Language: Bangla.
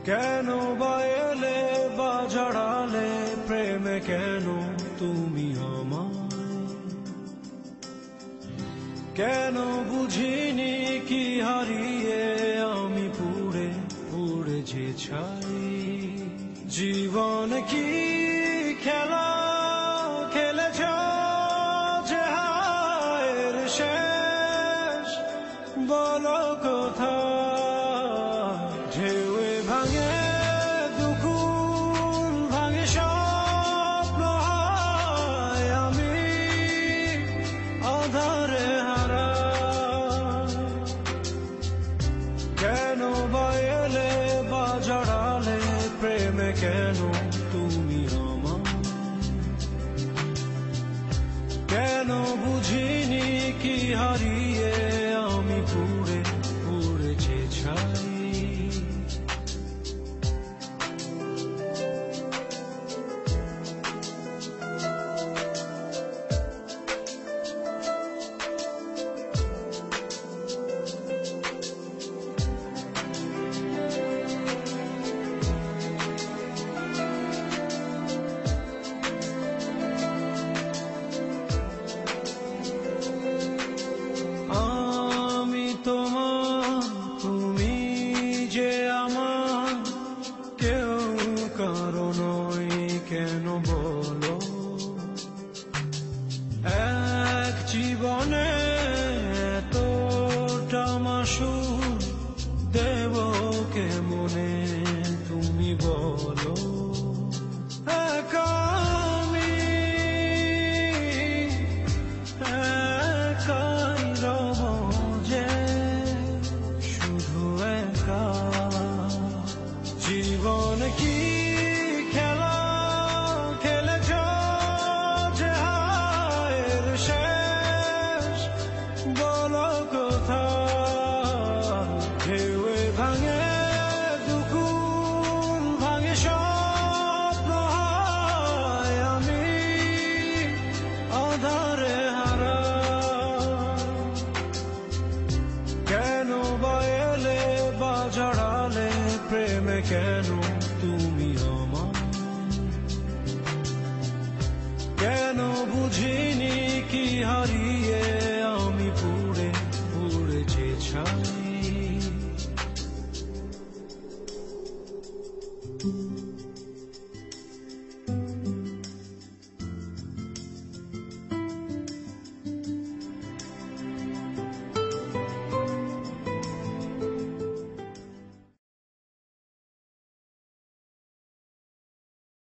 কেন বা এলে বা জড়ালে প্রেমে, কেন তুমি আমায়? কেন বুঝিনি কি হারিয়ে আমি পুড়ে পুড়ে যে ছাই। জীবন কি খেলা খেলেছ যে হায়ের শেষ, বলো কোথায়? ঢেউয়ে ভাঙে দুকুল ভাঙে স্বপ্ন, হায় আমি আধারে হারা। কেন বা এলে বা জড়ালে প্রেমে, কেন তুমি আমায়? কেন বুঝিনি কি হারিয়ে আমি পুড়ে পুড়ে যে ছাই। তোমার, তুমি যে আমার, কেউ কারো নয় কেন বলো? এক জীবনে এতটা মাসুর দেব কেমনে তুমি বলো? একা আমি একাই রব যে, শুধু একা। জীবন কি খেলা খেলেছ যে হায়ের শেষ, বলো কোথায়? ঢেউয়ে ভাঙে দুকুল ভাঙে স্বপ্ন, হায় আমি আধারে হারা। কেন বা এলে বা জড়ালে প্রেমে, কেন তুমি আমায়? কেন বুঝিনি কি হারিয়ে আমি পুড়ে পুড়ে যে ছাই।